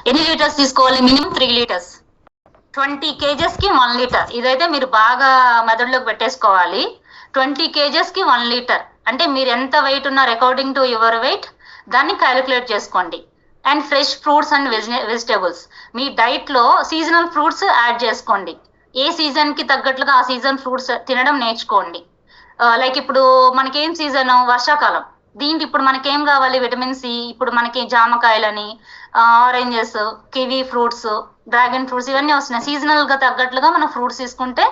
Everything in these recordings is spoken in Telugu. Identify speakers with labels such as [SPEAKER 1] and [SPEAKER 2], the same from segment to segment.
[SPEAKER 1] ఎన్ని లీటర్స్ తీసుకోవాలి? Minimum 3 litres. 20 kgs కి 1 లీటర్. ఇదైతే మీరు బాగా మెదడులోకి పెట్టేసుకోవాలి. 20 kgs కి 1 లీటర్ అంటే మీరు ఎంత వెయిట్ ఉన్నారు అకార్డింగ్ టు యువర్ వెయిట్ దాన్ని క్యాలిక్యులేట్ చేసుకోండి. And fresh fruits and vegetables me diet లో సీజనల్ ఫ్రూట్స్ యాడ్ చేసుకోండి. ఏ సీజన్ కి తగ్గట్లుగా ఆ సీజన్ ఫ్రూట్స్ తినడం నేర్చుకోండి. లైక్ ఇప్పుడు మనకేం సీజన్? వర్షాకాలం. దీంట్లో ఇప్పుడు మనకేం కావాలి? Vitamin C. ఇప్పుడు మనకి జామకాయలని, oranges, kiwi fruits, dragon fruits ఇవన్నీ వస్తున్నాయి. సీజనల్ గా తగ్గట్లుగా మనం ఫ్రూట్స్ తీసుకుంటే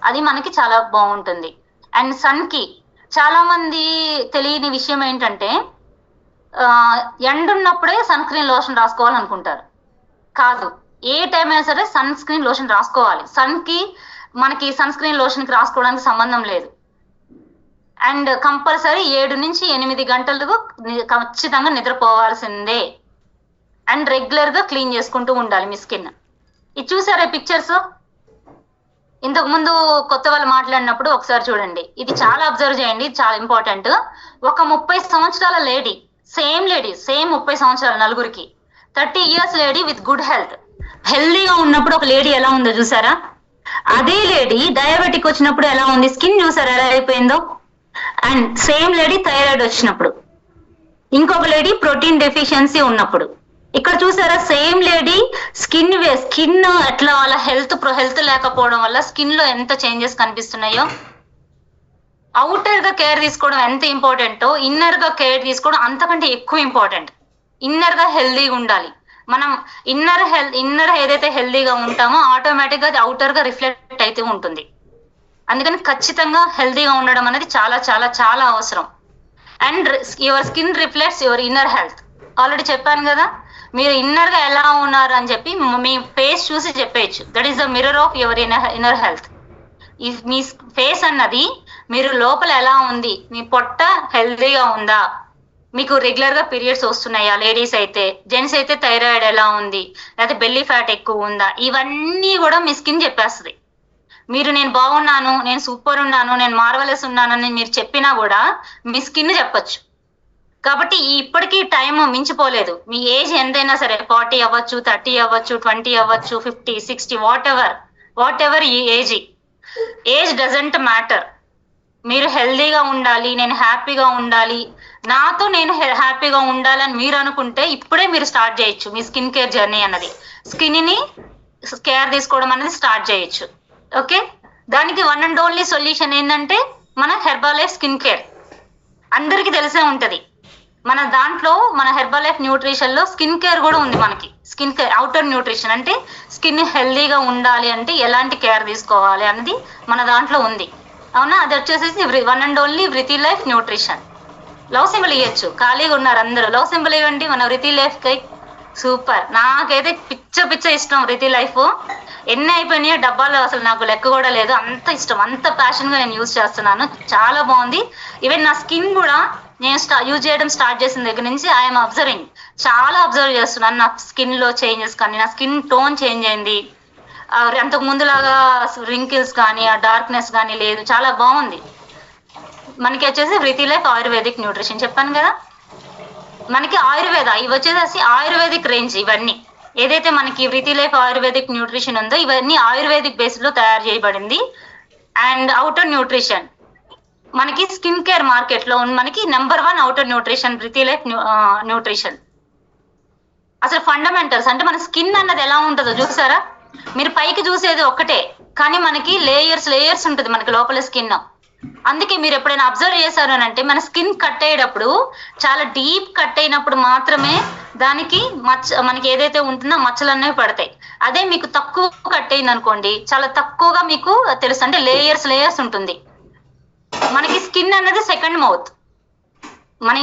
[SPEAKER 1] అది మనకి చాలా బాగుంటుంది. అండ్ సన్ కి చాలా మంది తెలియని విషయం ఏంటంటే ఎండ ఉన్నప్పుడే సన్ స్క్రీన్ లోషన్ రాసుకోవాలనుకుంటారు. కాదు, ఏ టైం అయినా సరే సన్ స్క్రీన్ లోషన్ రాసుకోవాలి. సన్ కి మనకి సన్ స్క్రీన్ లోషన్ కి రాసుకోవడానికి సంబంధం లేదు. అండ్ కంపల్సరీ 7 నుంచి 8 గంటలకు ఖచ్చితంగా నిద్రపోవాల్సిందే. అండ్ రెగ్యులర్ గా క్లీన్ చేసుకుంటూ ఉండాలి మీ స్కిన్. ఇది చూసారా పిక్చర్స్? ఇంతకు ముందు కొత్త వాళ్ళు మాట్లాడినప్పుడు ఒకసారి చూడండి. ఇది చాలా అబ్జర్వ్ చేయండి, చాలా ఇంపార్టెంట్. ఒక 30 సంవత్సరాల లేడీ, సేమ్ 30 సంవత్సరాలు నలుగురికి, 30 years lady with good health, హెల్దీగా ఉన్నప్పుడు ఒక లేడీ ఎలా ఉందో చూసారా? అదే లేడీ డయాబెటిక్ వచ్చినప్పుడు ఎలా ఉంది? స్కిన్ చూసారా ఎలా అయిపోయిందో? అండ్ సేమ్ లేడీ థైరాయిడ్ వచ్చినప్పుడు, ఇంకొక లేడీ ప్రోటీన్ డెఫిషియన్సీ ఉన్నప్పుడు. ఇక్కడ చూసారా? సేమ్ లేడీ స్కిన్ ఎట్లా వాళ్ళ హెల్త్ లేకపోవడం వల్ల స్కిన్ లో ఎంత చేంజెస్ కనిపిస్తున్నాయో. అవుటర్ గా కేర్ తీసుకోవడం ఎంత ఇంపార్టెంటో ఇన్నర్ గా కేర్ తీసుకోవడం అంతకంటే ఎక్కువ ఇంపార్టెంట్. ఇన్నర్ గా హెల్దీగా ఉండాలి. మనం ఇన్నర్ ఏదైతే హెల్దీగా ఉంటామో ఆటోమేటిక్ గా అది అవుటర్ గా రిఫ్లెక్ట్ అయితే ఉంటుంది. అందుకని ఖచ్చితంగా హెల్దీగా ఉండడం అనేది చాలా చాలా చాలా అవసరం. And your skin reflects your inner health. Already చెప్పాను కదా, మీరు ఇన్నర్ గా ఎలా ఉన్నారు అని చెప్పి మీ ఫేస్ చూసి చెప్పేయచ్చు. That is the mirror of your inner health. మీ ఫేస్ అన్నది మీరు లోపల ఎలా ఉంది, మీ పొట్ట హెల్దీగా ఉందా, మీకు రెగ్యులర్ గా పీరియడ్స్ వస్తున్నాయా, లేడీస్ అయితే, జెంట్స్ అయితే థైరాయిడ్ ఎలా ఉంది, లేకపోతే బెల్లీ ఫ్యాట్ ఎక్కువ ఉందా, ఇవన్నీ కూడా మీ స్కిన్ చెప్పేస్తుంది. మీరు నేను బాగున్నాను, నేను సూపర్ ఉన్నాను, నేను మార్వలెస్ ఉన్నానని మీరు చెప్పినా కూడా మీ స్కిన్ చెప్పచ్చు. కాబట్టి ఇప్పటికీ టైం మించిపోలేదు. మీ ఏజ్ ఎంతైనా సరే, 40 అవ్వచ్చు, 30 అవ్వచ్చు, 20 అవ్వచ్చు, 50, 60, వాట్ ఎవర్ ఈ ఏజ్ డజంట్ మ్యాటర్. మీరు హెల్దీగా ఉండాలి, నేను హ్యాపీగా ఉండాలి, నాతో నేను హ్యాపీగా ఉండాలని మీరు అనుకుంటే ఇప్పుడే మీరు స్టార్ట్ చేయొచ్చు మీ స్కిన్ కేర్ జర్నీ అన్నది. స్కిన్ ని కేర్ తీసుకోవడం అనేది స్టార్ట్ చేయొచ్చు. ఓకే, దానికి వన్ అండ్ ఓన్లీ సొల్యూషన్ ఏంటంటే మన హెర్బల్ లైఫ్ స్కిన్ కేర్. అందరికీ తెలిసే ఉంటది. మన దాంట్లో మన హెర్బల్ లైఫ్ న్యూట్రిషన్ లో స్కిన్ కేర్ కూడా ఉంది. మనకి స్కిన్ కేర్, అవుటర్ న్యూట్రిషన్ అంటే స్కిన్ హెల్దీగా ఉండాలి అంటే ఎలాంటి కేర్ తీసుకోవాలి అన్నది మన దాంట్లో ఉంది. అవునా? అది వచ్చేసేసి one and only Vriti life nutrition. Love symbol ఇవ్వచ్చు. ఖాళీగా ఉన్నారు అందరూ, లవ్ సింబల్ ఇవ్వండి మన వృతి లైఫ్ కై. సూపర్. నాకైతే పిచ్చ ఇష్టం వృతి లైఫ్. ఎన్ని అయిపోయినాయో డబ్బాలు అసలు నాకు లెక్క కూడా లేదు. అంత ఇష్టం, అంత ప్యాషన్ గా నేను యూజ్ చేస్తున్నాను. చాలా బాగుంది. ఈవెన్ నా స్కిన్ కూడా నేను యూజ్ చేయడం స్టార్ట్ చేసిన దగ్గర నుంచి ఐఎమ్ అబ్జర్వింగ్, చాలా అబ్జర్వ్ చేస్తున్నాను. నా స్కిన్ లో చేంజెస్ కానీ, నా స్కిన్ టోన్ చేంజ్ అయింది. అంతకు ముందులాగా రింకిల్స్ కానీ ఆ డార్క్నెస్ కానీ లేదు, చాలా బాగుంది. మనకి వచ్చేసి వృతి లైఫ్ ఆయుర్వేదిక్ న్యూట్రిషన్ చెప్పాను కదా. మనకి ఆయుర్వేద ఇవి వచ్చేసి ఆయుర్వేదిక్ రేంజ్. ఇవన్నీ ఏదైతే మనకి వృతి లైఫ్ ఆయుర్వేదిక్ న్యూట్రిషన్ ఉందో ఇవన్నీ ఆయుర్వేదిక్ బేస్ లో తయారు చేయబడింది. అండ్ అవుటర్ న్యూట్రిషన్ మనకి స్కిన్ కేర్ మార్కెట్ లో మనకి number 1 outer nutrition Vriti life nutrition. అసలు ఫండమెంటల్స్ అంటే మన స్కిన్ అన్నది ఎలా ఉంటుందో చూసారా? మీరు పైకి చూసేది ఒక్కటే, కానీ మనకి లేయర్స్ ఉంటుంది మనకి లోపల స్కిన్. అందుకే మీరు ఎప్పుడైనా అబ్జర్వ్ చేశారు అని అంటే మన స్కిన్ కట్ అయ్యేటప్పుడు, చాలా డీప్ కట్ అయినప్పుడు మాత్రమే దానికి మనకి ఏదైతే ఉంటుందో మచ్చలు అనేవి పడతాయి. అదే మీకు తక్కువ కట్ అయింది అనుకోండి, చాలా తక్కువగా మీకు తెలుసు. అంటే లేయర్స్ ఉంటుంది. మనకి స్కిన్ అన్నది సెకండ్ మౌత్. మనం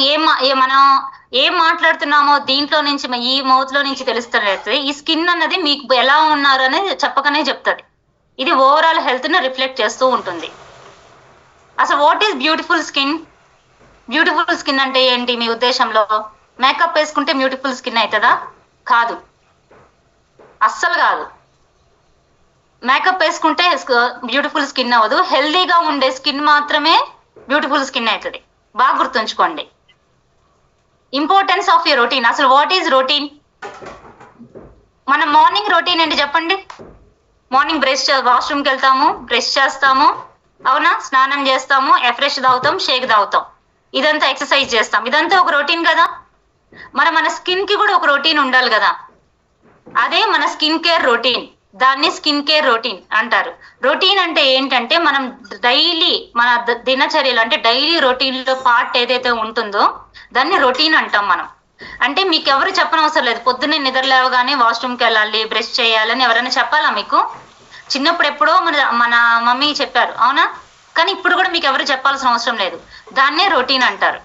[SPEAKER 1] ఏం మాట్లాడుతున్నామో దీంట్లో నుంచి, ఈ మౌత్ లో నుంచి తెలుస్తున్నట్టు ఈ స్కిన్ అన్నది మీకు ఎలా ఉన్నారు అనేది చెప్పకనే చెప్తుంది. ఇది ఓవరాల్ హెల్త్ ని రిఫ్లెక్ట్ చేస్తూ ఉంటుంది. అసలు what is beautiful skin? Beautiful skin అంటే ఏంటి మీ ఉద్దేశంలో? మేకప్ వేసుకుంటే బ్యూటిఫుల్ స్కిన్ అవుతుందా? కాదు, అస్సలు కాదు. మేకప్ వేసుకుంటే బ్యూటిఫుల్ స్కిన్ అవ్వదు. హెల్దీగా ఉండే స్కిన్ మాత్రమే బ్యూటిఫుల్ స్కిన్ అవుతుంది. బాగా గుర్తుంచుకోండి. Importance of your routine. అసలు వాట్ ఈజ్ రొటీన్? మన మార్నింగ్ రొటీన్ ఏంటి చెప్పండి? మార్నింగ్ వాష్రూమ్కి వెళ్తాము, బ్రష్ చేస్తాము, అవునా, స్నానం చేస్తాము, ఫ్రెష్ తాగుతాం, షేక్ తాగుతాం, ఇదంతా ఎక్సర్సైజ్ చేస్తాం, ఇదంతా ఒక రొటీన్ కదా. మరి మన స్కిన్ కి కూడా ఒక రొటీన్ ఉండాలి కదా. అదే మన స్కిన్ కేర్ రొటీన్, దాన్ని స్కిన్ కేర్ రొటీన్ అంటారు. రొటీన్ అంటే ఏంటంటే మనం డైలీ మన దినచర్యలు అంటే డైలీ రొటీన్ లో పార్ట్ ఏదైతే ఉంటుందో దాన్ని రొటీన్ అంటాం మనం. అంటే మీకు ఎవరు చెప్పనవసరం లేదు, పొద్దున్నే నిద్ర లేవగానే వాష్రూమ్కి వెళ్ళాలి, బ్రష్ చేయాలని ఎవరైనా చెప్పాలా మీకు? చిన్నప్పుడు ఎప్పుడో మన మమ్మీ చెప్పారు, అవునా? కానీ ఇప్పుడు కూడా మీకు ఎవరు చెప్పాల్సిన అవసరం లేదు, దాన్నే రొటీన్ అంటారు.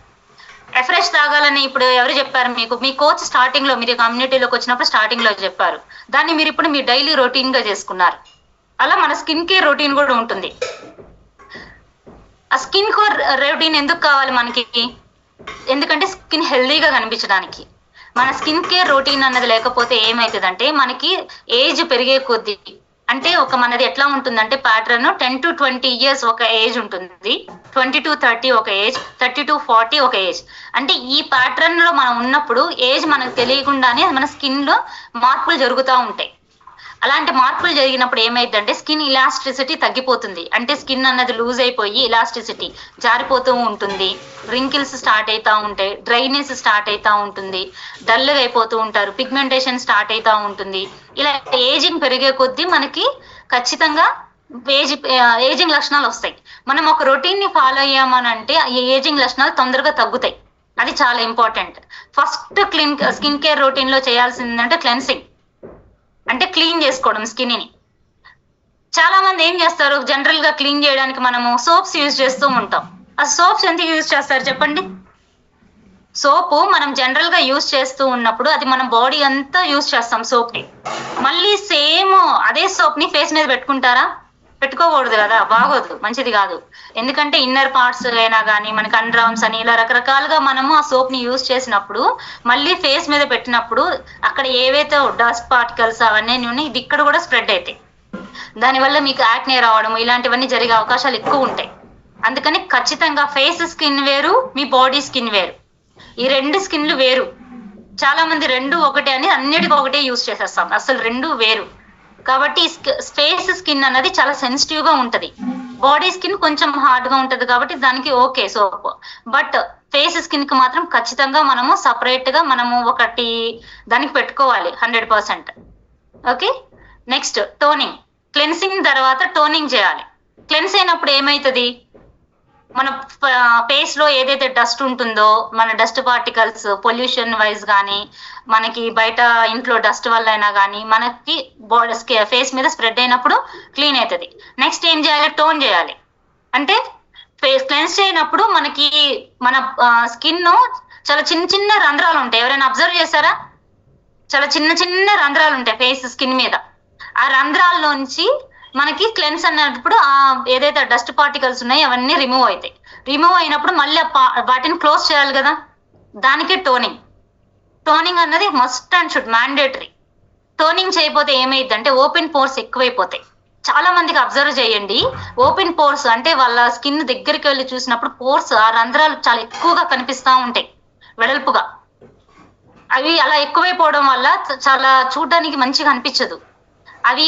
[SPEAKER 1] ఫ్రెష్ తాగాలని ఇప్పుడు ఎవరు చెప్పారు మీకు? మీ కోచ్ స్టార్టింగ్ లో, మీరు కమ్యూనిటీలోకి వచ్చినప్పుడు స్టార్టింగ్ లో చెప్పారు, దాన్ని మీరు ఇప్పుడు మీ డైలీ రొటీన్ గా చేసుకున్నారు. అలా మన స్కిన్ కేర్ రొటీన్ కూడా ఉంటుంది. ఆ స్కిన్ కేర్ రొటీన్ ఎందుకు కావాలి మనకి? ఎందుకంటే స్కిన్ హెల్దీగా కనిపించడానికి. మన స్కిన్ కేర్ రొటీన్ అన్నది లేకపోతే ఏమవుతుందంటే మనకి ఏజ్ పెరిగే కొద్దీ, అంటే మనది ఎట్లా ఉంటుందంటే ప్యాటర్న్ 10 to 20 years ఒక ఏజ్ ఉంటుంది, 20 to 30 ఒక ఏజ్, 30 to 40 ఒక ఏజ్. అంటే ఈ ప్యాటర్న్ లో మనం ఉన్నప్పుడు ఏజ్ మనకు తెలియకుండానే మన స్కిన్ లో మార్పులు జరుగుతూ ఉంటాయి. అలాంటి మార్పులు జరిగినప్పుడు ఏమైందంటే స్కిన్ ఇలాస్టిసిటీ తగ్గిపోతుంది. అంటే స్కిన్ అన్నది లూజ్ అయిపోయి ఇలాస్టిసిటీ జారిపోతూ ఉంటుంది, రింకిల్స్ స్టార్ట్ అవుతూ ఉంటాయి, డ్రైనెస్ స్టార్ట్ అవుతూ ఉంటుంది, డల్గా అయిపోతూ ఉంటారు, పిగ్మెంటేషన్ స్టార్ట్ అవుతూ ఉంటుంది. ఇలా ఏజింగ్ పెరిగే కొద్దీ మనకి ఖచ్చితంగా ఏజింగ్ లక్షణాలు వస్తాయి. మనం ఒక రొటీన్ ని ఫాలో అయ్యామని అంటే ఈ ఏజింగ్ లక్షణాలు తొందరగా తగ్గుతాయి. అది చాలా important. First skin care routine లో చేయాల్సిందంటే క్లెన్సింగ్, అంటే క్లీన్ చేసుకోవడం స్కిన్ ని. చాలా మంది ఏం చేస్తారు, జనరల్ గా క్లీన్ చేయడానికి మనము సోప్స్ యూజ్ చేస్తూ ఉంటాం. ఆ సోప్స్ ఎందుకు యూజ్ చేస్తారు చెప్పండి? సోపు మనం జనరల్ గా యూజ్ చేస్తూ ఉన్నప్పుడు అది మన బాడీ అంతా యూజ్ చేస్తాం సోప్ ని. మళ్ళీ సేమ్ అదే సోప్ ని ఫేస్ మీద పెట్టుకుంటారా? పెట్టుకోకూడదు కదా, బాగోదు, మంచిది కాదు. ఎందుకంటే ఇన్నర్ పార్ట్స్ అయినా కానీ మనకి అండర్ఆర్మ్స్ అని ఇలా రకరకాలుగా మనము ఆ సోప్ ని యూజ్ చేసినప్పుడు మళ్ళీ ఫేస్ మీద పెట్టినప్పుడు అక్కడ ఏవైతే డస్ట్ పార్టికల్స్ అవన్నీ ఇది ఇక్కడ కూడా స్ప్రెడ్ అవుతాయి. దానివల్ల మీకు యాక్నే రావడం ఇలాంటివన్నీ జరిగే అవకాశాలు ఎక్కువ ఉంటాయి. అందుకని ఖచ్చితంగా ఫేస్ స్కిన్ వేరు, మీ బాడీ స్కిన్ వేరు, ఈ రెండు స్కిన్లు వేరు. చాలా మంది రెండు ఒకటే అని అన్నిటికీ ఒకటే యూజ్ చేసేస్తాం, అసలు రెండు వేరు. కాబట్టి ఫేస్ స్కిన్ అన్నది చాలా సెన్సిటివ్ గా ఉంటది, బాడీ స్కిన్ కొంచెం హార్డ్ గా ఉంటది, కాబట్టి దానికి okay soap. But face skin కి మాత్రం ఖచ్చితంగా మనము సపరేట్ గా మనము ఒకటి దానికి పెట్టుకోవాలి 100%. Okay, next toning. క్లెన్సింగ్ తర్వాత టోనింగ్ చేయాలి. క్లెన్స్ అయినప్పుడు ఏమవుతుంది, మన ఫేస్ లో ఏదైతే డస్ట్ ఉంటుందో, మన డస్ట్ పార్టికల్స్ పొల్యూషన్ వైజ్ కానీ మనకి బయట ఇంట్లో డస్ట్ వల్ల అయినా కానీ మనకి బాడీ ఫేస్ మీద స్ప్రెడ్ అయినప్పుడు క్లీన్ అవుతుంది. నెక్స్ట్ ఏం చేయాలి, టోన్ చేయాలి. అంటే ఫేస్ క్లెన్స్ చేయనప్పుడు మనకి మన స్కిన్ చాలా చిన్న చిన్న రంధ్రాలు ఉంటాయి, ఎవరైనా అబ్జర్వ్ చేశారా? చాలా చిన్న చిన్న రంధ్రాలు ఉంటాయి ఫేస్ స్కిన్ మీద. ఆ రంధ్రాల్లోంచి మనకి క్లెన్స్ అన్నప్పుడు ఆ ఏదైతే డస్ట్ పార్టికల్స్ ఉన్నాయో అవన్నీ రిమూవ్ అవుతాయి. రిమూవ్ అయినప్పుడు మళ్ళీ వాటిని క్లోజ్ చేయాలి కదా, దానికి టోనింగ్. టోనింగ్ అన్నది must and should mandatory. Toning చేయకపోతే ఏమైందంటే ఓపెన్ పోర్స్ ఎక్కువైపోతాయి. చాలా మందికి అబ్జర్వ్ చేయండి, ఓపెన్ పోర్స్ అంటే వాళ్ళ స్కిన్ దగ్గరికి వెళ్ళి చూసినప్పుడు పోర్స్ ఆ రంధ్రాలు చాలా ఎక్కువగా కనిపిస్తూ ఉంటాయి వెడల్పుగా. అవి అలా ఎక్కువైపోవడం వల్ల చాలా చూడడానికి మంచిగా అనిపించదు. అవి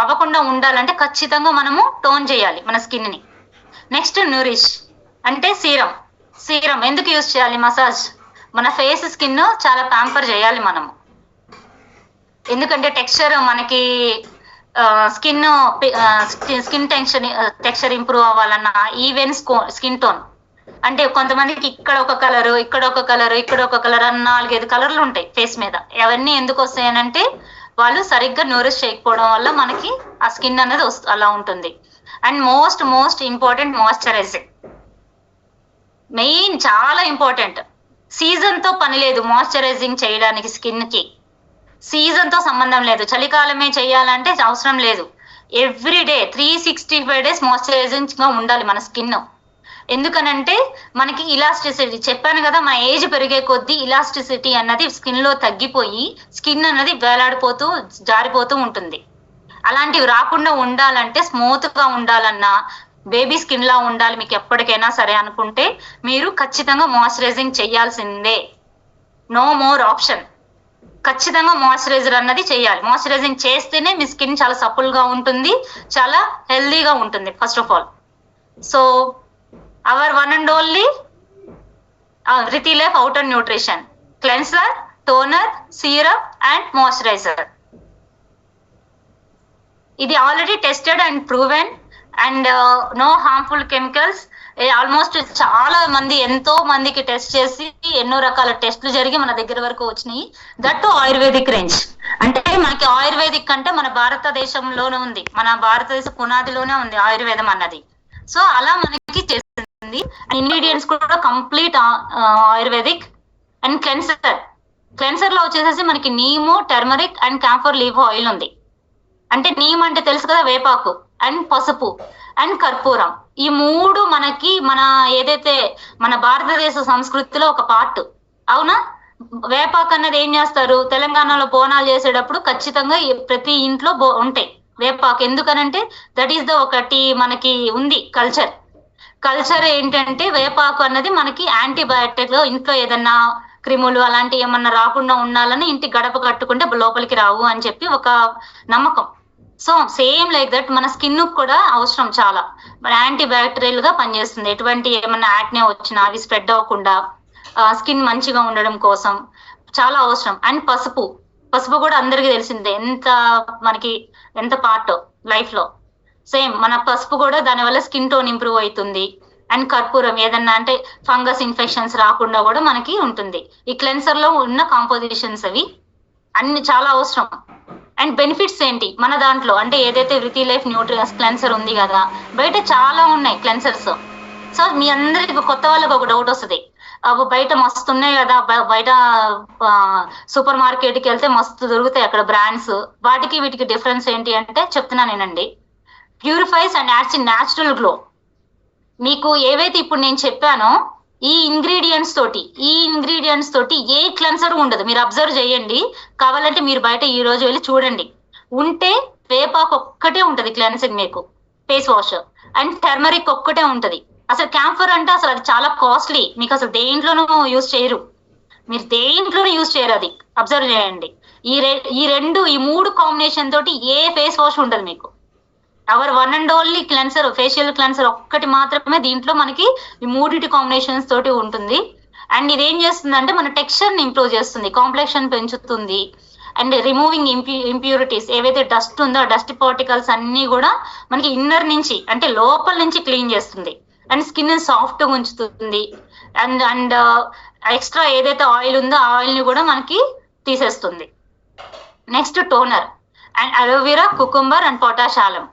[SPEAKER 1] అవ్వకుండా ఉండాలంటే ఖచ్చితంగా మనము టోన్ చేయాలి మన స్కిన్ ని. నెక్స్ట్ న్యూరిష్ అంటే సీరం. సీరం ఎందుకు యూజ్ చేయాలి? మసాజ్. మన ఫేస్ స్కిన్ చాలా ప్యాంపర్ చేయాలి మనము, ఎందుకంటే టెక్స్చర్ మనకి స్కిన్ టెక్స్చర్ ఇంప్రూవ్ అవ్వాలన్నా, ఈవెన్ స్కిన్ టోన్. అంటే కొంతమందికి ఇక్కడ ఒక కలరు, ఇక్కడ ఒక కలరు, ఇక్కడ ఒక కలర్ అని 4-5 కలర్లు ఉంటాయి ఫేస్ మీద. అవన్నీ ఎందుకు వస్తాయనంటే వాళ్ళు సరిగ్గా న్యూరిష్ చేయకపోవడం వల్ల మనకి ఆ స్కిన్ అనేది అలా ఉంటుంది. And most important moisturising, main చాలా ఇంపార్టెంట్. సీజన్ తో పని లేదు మాయిశ్చరైజింగ్ చేయడానికి. స్కిన్ కి సీజన్ తో సంబంధం లేదు, చలికాలమే చేయాలంటే అవసరం లేదు. ఎవ్రీడే 365 days మాయిశ్చరైజింగ్ గా ఉండాలి మన స్కిన్. ఎందుకనంటే మనకి ఇలాస్టిసిటీ చెప్పాను కదా, మన ఏజ్ పెరిగే కొద్దీ ఇలాస్టిసిటీ అన్నది స్కిన్ లో తగ్గిపోయి స్కిన్ అన్నది వేలాడిపోతూ జారిపోతూ ఉంటుంది. అలాంటివి రాకుండా ఉండాలంటే, స్మూత్ గా ఉండాలన్నా, బేబీ స్కిన్ లా ఉండాలి మీకు ఎప్పటికైనా సరే అనుకుంటే మీరు ఖచ్చితంగా మాయిశ్చరైజింగ్ చేయాల్సిందే, నో మోర్ ఆప్షన్. ఖచ్చితంగా మాయిశ్చరైజర్ అన్నది చేయాలి. మాయిశ్చరైజింగ్ చేస్తేనే మీ స్కిన్ చాలా సపుల్ గా ఉంటుంది, చాలా హెల్దీగా ఉంటుంది first of all. So our one and only Riti life outer nutrition cleanser, toner, syrup and moisturiser. ఇది already tested and proven and no harmful chemicals. Almost చాలా మంది, ఎంతో మందికి టెస్ట్ చేసి ఎన్నో రకాల టెస్ట్లు జరిగి మన దగ్గర వరకు వచ్చినాయి. That ayurvedic range. అంటే మనకి ఆయుర్వేదిక్ అంటే మన భారతదేశంలోనే ఉంది, మన భారతదేశ పునాదిలోనే ఉంది ఆయుర్వేదం అన్నది. సో అలా మనకి చేస్తుంది. ఇంగ్రీడియంట్స్ కూడా కంప్లీట్ ఆయుర్వేదిక్. అండ్ క్లెన్సర్ లో వచ్చేసేసి మనకి neem, turmeric and camphor leave oil ఉంది. అంటే నీమ్ అంటే తెలుసు కదా, వేపాకు, అండ్ పసుపు అండ్ కర్పూరం. ఈ మూడు మనకి మన ఏదైతే మన భారతదేశ సంస్కృతిలో ఒక పార్ట్. అవునా? వేపాకు అన్నది ఏం చేస్తారు, తెలంగాణలో బోనాలు చేసేటప్పుడు ఖచ్చితంగా ప్రతి ఇంట్లో ఉంటాయి వేపాకు. ఎందుకనంటే దట్ ఈస్ ద ఒకటి మనకి ఉంది కల్చర్ ఏంటంటే వేపాకు అన్నది మనకి యాంటీబయాటిక్. ఇంట్లో ఏదన్నా క్రిములు అలాంటి ఏమన్నా రాకుండా ఉండాలని ఇంటి గడప కట్టుకుంటే లోపలికి రావు అని చెప్పి ఒక నమ్మకం. సో సేమ్ లైక్ దట్ మన స్కిన్ కూడా అవసరం చాలా. యాంటీ బ్యాక్టీరియల్ గా పనిచేస్తుంది. ఎటువంటి ఏమన్నా యాక్నే వచ్చినా అవి స్ప్రెడ్ అవ్వకుండా స్కిన్ మంచిగా ఉండడం కోసం చాలా అవసరం. అండ్ పసుపు కూడా అందరికీ తెలిసిందే మనకి ఎంత పార్ట్ లైఫ్ లో. సేమ్ మన పసుపు కూడా దానివల్ల స్కిన్ టోన్ ఇంప్రూవ్ అవుతుంది. అండ్ కర్పూరం ఏదన్నా అంటే ఫంగస్ ఇన్ఫెక్షన్స్ రాకుండా కూడా మనకి ఉంటుంది. ఈ క్లెన్సర్ లో ఉన్న కాంపోజిషన్స్ అవి అన్ని చాలా అవసరం. అండ్ బెనిఫిట్స్ ఏంటి మన దాంట్లో అంటే ఏదైతే రితి లైఫ్ న్యూట్రియన్స్ క్లెన్సర్ ఉంది కదా, బయట చాలా ఉన్నాయి క్లెన్సర్స్. సో మీ అందరికి కొత్త వాళ్ళకి ఒక డౌట్ వస్తుంది, అవి బయట మస్తు ఉన్నాయి కదా, బయట సూపర్ మార్కెట్కి వెళ్తే మస్తు దొరుకుతాయి అక్కడ బ్రాండ్స్, వాటికి వీటికి డిఫరెన్స్ ఏంటి అంటే చెప్తున్నానేనండి. Purifies and adds in natural glow. మీకు ఏవైతే ఇప్పుడు నేను చెప్పానో ఈ ఇంగ్రీడియంట్స్ తోటి ఏ క్లెన్సర్ ఉండదు. మీరు అబ్జర్వ్ చేయండి, కావాలంటే మీరు బయట ఈ రోజు వెళ్ళి చూడండి. ఉంటే వేపాకు ఒక్కటే ఉంటది క్లెన్సింగ్ మీకు ఫేస్ వాష్, అండ్ టర్మరిక్ ఒక్కటే ఉంటది. అసలు క్యాంఫర్ అంటే అసలు అది చాలా కాస్ట్లీ, మీకు అసలు దేంట్లోనూ యూజ్ చేయరు, మీరు దేంట్లోనూ యూజ్ చేయరు. అది అబ్జర్వ్ చేయండి. ఈ మూడు కాంబినేషన్ తోటి ఏ ఫేస్ వాష్ ఉండదు మీకు. Our one and only cleanser, facial cleanser ఒక్కటి మాత్రమే దీంట్లో మనకి ఈ మూడిటి కాంబినేషన్స్ తోటి ఉంటుంది. అండ్ ఇది ఏం చేస్తుంది అంటే మన టెక్స్చర్ ని ఇంప్రూవ్ చేస్తుంది, కాంప్లెక్షన్ పెంచుతుంది. అండ్ రిమూవింగ్ ఇంప్యూరిటీస్, ఏవైతే డస్ట్ ఉందో డస్ట్ పార్టికల్స్ అన్ని కూడా మనకి ఇన్నర్ నుంచి అంటే లోపల నుంచి క్లీన్ చేస్తుంది. అండ్ స్కిన్ సాఫ్ట్ గా ఉంచుతుంది. అండ్ ఎక్స్ట్రా ఏదైతే ఆయిల్ ఉందో ఆ ఆయిల్ ని కూడా మనకి తీసేస్తుంది. Next toner and aloe vera, cucumber and potash alum.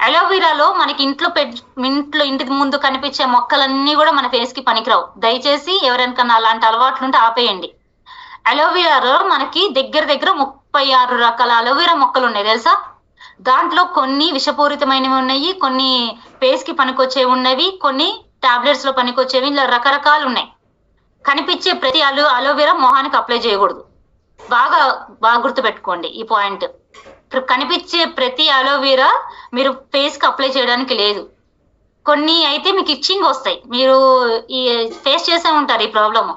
[SPEAKER 1] అలోవెరాలో మనకి ఇంటి ముందు కనిపించే మొక్కలన్నీ కూడా మన ఫేస్ కి పనికిరావు. దయచేసి ఎవరికన్నా అలాంటి అలవాట్లు ఉంటే ఆపేయండి. అలోవెరాలో మనకి దగ్గర 36 రకాల అలోవెరా మొక్కలు ఉన్నాయి తెలుసా. దాంట్లో కొన్ని విషపూరితమైనవి ఉన్నాయి, కొన్ని ఫేస్ కి పనికొచ్చేవి ఉన్నవి, కొన్ని టాబ్లెట్స్ లో పనికొచ్చేవి, ఇలా రకరకాలు ఉన్నాయి. కనిపించే ప్రతి అలోవెరా మొహానికి అప్లై చేయకూడదు. బాగా గుర్తుపెట్టుకోండి ఈ పాయింట్. కనిపించే ప్రతి అలోవెరా మీరు ఫేస్ కి అప్లై చేయడానికి లేదు. కొన్ని అయితే మీకు ఇచ్చింగ్ వస్తాయి, మీరు ఈ ఫేస్ చేసే ఉంటారు ఈ ప్రాబ్లమ్.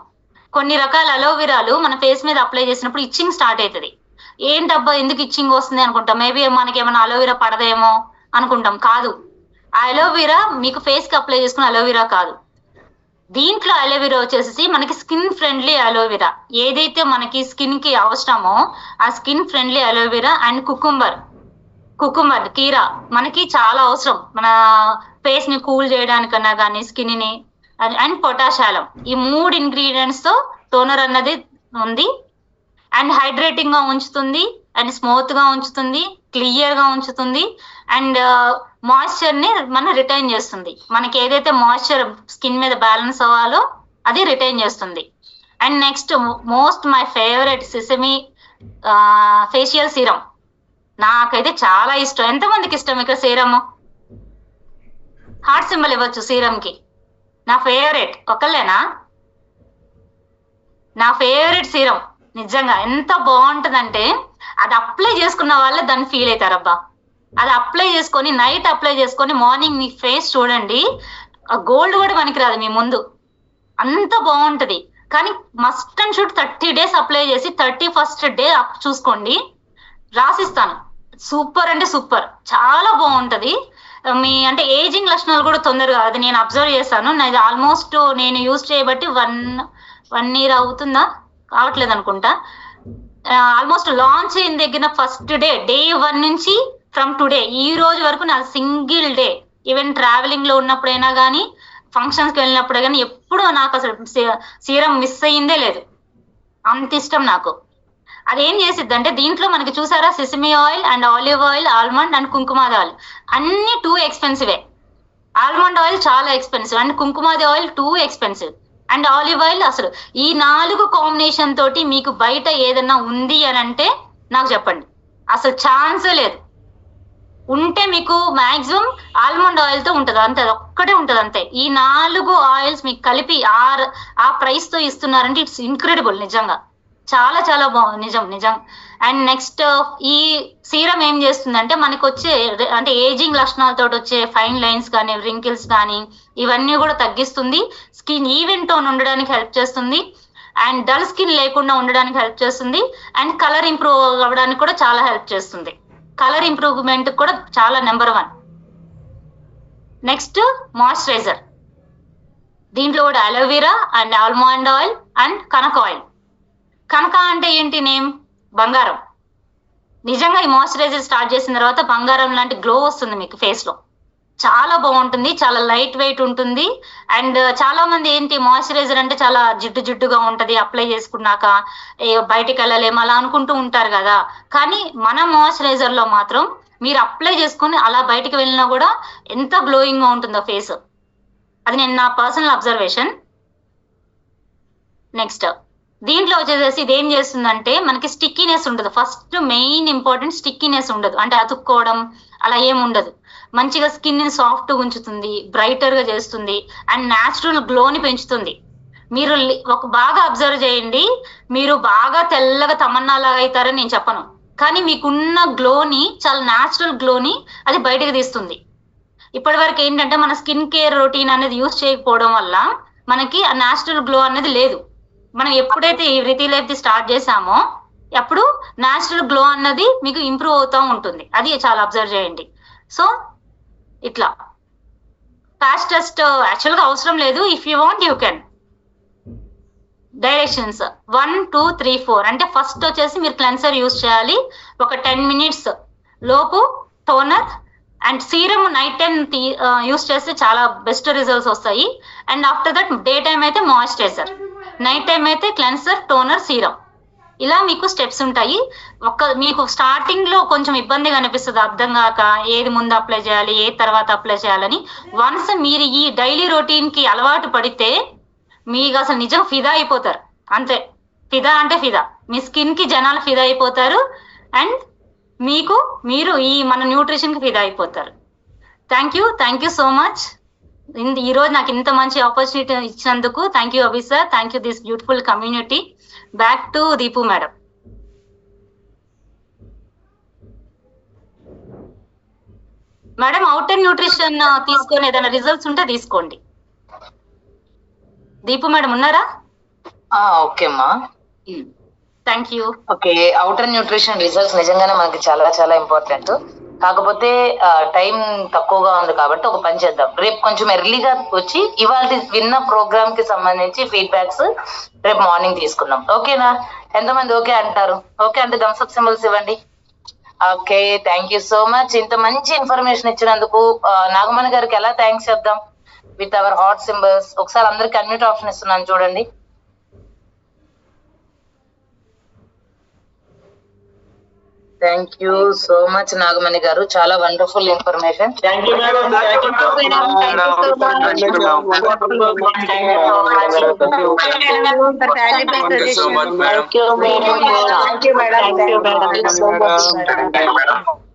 [SPEAKER 1] కొన్ని రకాల అలోవెరాలు మన ఫేస్ మీద అప్లై చేసినప్పుడు ఇచ్చింగ్ స్టార్ట్ అవుతుంది. ఏంటబ్బా ఎందుకు ఇచ్చింగ్ వస్తుంది అనుకుంటాం, మేబీ మనకి ఏమైనా అలోవెరా పడదేమో అనుకుంటాం. కాదు, ఆ అలోవెరా మీకు ఫేస్ కి అప్లై చేసుకున్న అలోవెరా కాదు. దీంట్లో అలోవెరా వచ్చేసి మనకి స్కిన్ ఫ్రెండ్లీ అలోవెరా, ఏదైతే మనకి స్కిన్ కి అవసరమో ఆ skin friendly aloe vera. And cucumber కీరా మనకి చాలా అవసరం మన ఫేస్ ని కూల్ చేయడానికన్నా కానీ స్కిన్ ని. And potash alum. ఈ 3 ఇంగ్రీడియంట్స్ తో టోనర్ అన్నది ఉంది. అండ్ హైడ్రేటింగ్ గా ఉంచుతుంది, అండ్ స్మూత్ గా ఉంచుతుంది, క్లియర్ గా ఉంచుతుంది. అండ్ మాయిశ్చర్ ని రిటైన్ చేస్తుంది. మనకి ఏదైతే మాయిశ్చర్ స్కిన్ మీద బ్యాలెన్స్ అవ్వాలో అది రిటైన్ చేస్తుంది. And next most my favourite sesame facial serum. నాకైతే చాలా ఇష్టం. ఎంతమందికి ఇష్టం ఇక్కడ సీరమ్? హార్ట్ సింబల్ ఇవ్వచ్చు సీరం కి. నా ఫేవరెట్ ఒకళ్ళేనా? నా ఫేవరెట్ సీరం నిజంగా ఎంత బాగుంటుందంటే అది అప్లై చేసుకున్న వాళ్ళే దాన్ని ఫీల్ అవుతారబ్బా. అది అప్లై చేసుకొని నైట్ అప్లై చేసుకొని మార్నింగ్ మీ ఫేస్ చూడండి, గోల్డ్ కూడా పనికిరాదు మీ ముందు, అంత బాగుంటది. కానీ must and should 30 days apply చేసి 31st day చూసుకోండి, రాసిస్తాను. సూపర్ అంటే సూపర్, చాలా బాగుంటది. మీ అంటే ఏజింగ్ లక్షణాలు కూడా తొందరగా, అది నేను అబ్జర్వ్ చేశాను. నాది ఆల్మోస్ట్ నేను యూజ్ చేయబట్టి 1 year అవుతుందా, కావట్లేదు అనుకుంటా. ఆల్మోస్ట్ లాంచ్ అయిన దగ్గర ఫస్ట్ డే 1 నుంచి ఫ్రమ్ టుడే ఈ రోజు వరకు నా సింగిల్ డే, ఈవెన్ ట్రావెలింగ్ లో ఉన్నప్పుడైనా కానీ, ఫంక్షన్స్కి వెళ్ళినప్పుడే కానీ ఎప్పుడు నాకు అసలు సీరం మిస్ అయ్యిందే లేదు. అంత ఇష్టం నాకు. అదేం చేసిద్ది అంటే దీంట్లో మనకి చూసారా, sesame oil and olive oil, almond and kumkumadi oil అన్ని 2 expensive. ఆల్మండ్ ఆయిల్ చాలా expensive and kumkumadi oil 2 expensive and olive oil. అసలు ఈ 4 కాంబినేషన్ తోటి మీకు బయట ఏదన్నా ఉంది అని అంటే నాకు చెప్పండి, అసలు ఛాన్సే లేదు. ఉంటే మీకు మాక్సిమం ఆల్మండ్ ఆయిల్ తో ఉంటుంది అంతే, అది ఒక్కటే ఉంటుంది అంతే. ఈ 4 ఆయిల్స్ మీకు కలిపి ఆ ప్రైస్ తో ఇస్తున్నారంటే ఇట్స్ ఇన్క్రెడిబుల్, నిజంగా చాలా చాలా బాగుంది, నిజం. అండ్ నెక్స్ట్ ఈ సీరం ఏం చేస్తుందంటే మనకు వచ్చే అంటే ఏజింగ్ లక్షణాలతో వచ్చే ఫైన్ లైన్స్ కానీ, రింకిల్స్ కానీ ఇవన్నీ కూడా తగ్గిస్తుంది. స్కిన్ ఈవెన్ టోన్ ఉండడానికి హెల్ప్ చేస్తుంది అండ్ డల్ స్కిన్ లేకుండా ఉండడానికి హెల్ప్ చేస్తుంది అండ్ కలర్ ఇంప్రూవ్ అవ్వడానికి కూడా చాలా హెల్ప్ చేస్తుంది. కలర్ ఇంప్రూవ్మెంట్ కూడా చాలా నెంబర్ 1. నెక్స్ట్ మాయిశ్చరైజర్, దీంట్లో కూడా aloe vera and almond oil and కనక ఆయిల్. కనక అంటే ఏంటి నేమ్, బంగారం. నిజంగా ఈ మాయిశ్చరైజర్ స్టార్ట్ చేసిన తర్వాత బంగారం లాంటి గ్లో వస్తుంది మీకు ఫేస్ లో, చాలా బాగుంటుంది, చాలా లైట్ వెయిట్ ఉంటుంది. అండ్ చాలా మంది ఏంటి మాయిశ్చరైజర్ అంటే చాలా జిడ్డుగా ఉంటది, అప్లై చేసుకున్నాక బయటికి వెళ్ళలేము అలా అనుకుంటూ ఉంటారు కదా. కానీ మన మాయిశ్చరైజర్ లో మాత్రం మీరు అప్లై చేసుకుని అలా బయటికి వెళ్ళినా కూడా ఎంత గ్లోయింగ్ గా ఉంటుందో ఫేస్, అది నేను నా పర్సనల్ అబ్జర్వేషన్. నెక్స్ట్ దీంట్లో వచ్చేసేసి ఇది ఏం చేస్తుందంటే మనకి స్టిక్కీనెస్ ఉండదు. ఫస్ట్ మెయిన్ ఇంపార్టెంట్, స్టిక్కీనెస్ ఉండదు, అంటే అతుక్కోవడం అలా ఏం ఉండదు. మంచిగా స్కిన్ ని సాఫ్ట్ గా ఉంచుతుంది, బ్రైటర్ గా చేస్తుంది అండ్ న్యాచురల్ గ్లోని పెంచుతుంది. మీరు బాగా అబ్జర్వ్ చేయండి, మీరు బాగా తెల్లగా తమన్నాలాగా అవుతారని నేను చెప్పను, కానీ మీకున్న గ్లోని, చాలా న్యాచురల్ గ్లోని అది బయటకు తీస్తుంది. ఇప్పటి వరకు ఏంటంటే మన స్కిన్ కేర్ రొటీన్ అనేది యూజ్ చేయకపోవడం వల్ల మనకి ఆ న్యాచురల్ గ్లో అనేది లేదు. మనం ఎప్పుడైతే ఈ రితి లైఫ్ స్టార్ట్ చేసామో అప్పుడు న్యాచురల్ గ్లో అన్నది మీకు ఇంప్రూవ్ అవుతూ ఉంటుంది, అది చాలా అబ్జర్వ్ చేయండి. సో ఇట్లా ప్యాచ్ టెస్ట్ యాక్చువల్గా అవసరం లేదు, if you want you can. Directions 1 2 3 4 అంటే ఫస్ట్ వచ్చేసి మీరు క్లెన్సర్ యూజ్ చేయాలి, ఒక 10 minutes లోపు toner and serum night time use చేస్తే చాలా బెస్ట్ రిజల్ట్స్ వస్తాయి. And after that day time అయితే మాయిశ్చరైజర్, నైట్ టైం అయితే క్లెన్సర్, టోనర్, సీరం, ఇలా మీకు స్టెప్స్ ఉంటాయి. మీకు స్టార్టింగ్ లో కొంచెం ఇబ్బందిగా అనిపిస్తుంది, అర్థం కాక ఏది ముందు అప్లై చేయాలి, ఏది తర్వాత అప్లై చేయాలని. వన్స్ మీరు ఈ డైలీ రొటీన్ కి అలవాటు పడితే మీకు అసలు నిజం ఫిదా అయిపోతారు, అంతే. ఫిదా అంటే ఫిదా, మీ స్కిన్ కి జనాలు ఫిదా అయిపోతారు అండ్ మీరు ఈ మన న్యూట్రిషన్ కి ఫిదా అయిపోతారు. Thank you so much. ఈ రోజు నాకు ఇంత మంచి ఆపర్చునిటీ ఇచ్చినందుకు thank you Abhi sir, thank you this beautiful community. Back to Deepu madam. Madam out and nutrition తీసుకొని ఏదైనా రిజల్ట్స్ ఉంటే తీసుకోండి. దీపు మేడం ఉన్నారా?
[SPEAKER 2] ఓకే అమ్మా,
[SPEAKER 1] thank you.
[SPEAKER 2] Okay, outer nutrition results నిజంగానే మనకి చాలా చాలా ఇంపార్టెంట్. కాకపోతే టైం తక్కువగా ఉంది కాబట్టి ఒక పని చేద్దాం, రేపు కొంచెం ఎర్లీగా వచ్చి ఇవాళ విన్న ప్రోగ్రామ్ కి సంబంధించి ఫీడ్బ్యాక్స్ రేపు మార్నింగ్ తీసుకుందాం. ఓకేనా? ఎంతమంది ఓకే అంటారు? ఓకే అంటే థమ్స్అప్ సింబల్స్ ఇవ్వండి. Okay, thank you so much. ఇంత మంచి ఇన్ఫర్మేషన్ ఇచ్చినందుకు నాగమణి గారికి ఎలా థ్యాంక్స్ చెప్దాం? With our hot symbols. ఒకసారి అందరికి అన్మ్యూట్ ఆప్షన్ ఇస్తున్నాను చూడండి. Thank you so much Nagamani గారు, చాలా wonderful information.
[SPEAKER 3] Thank you, madam.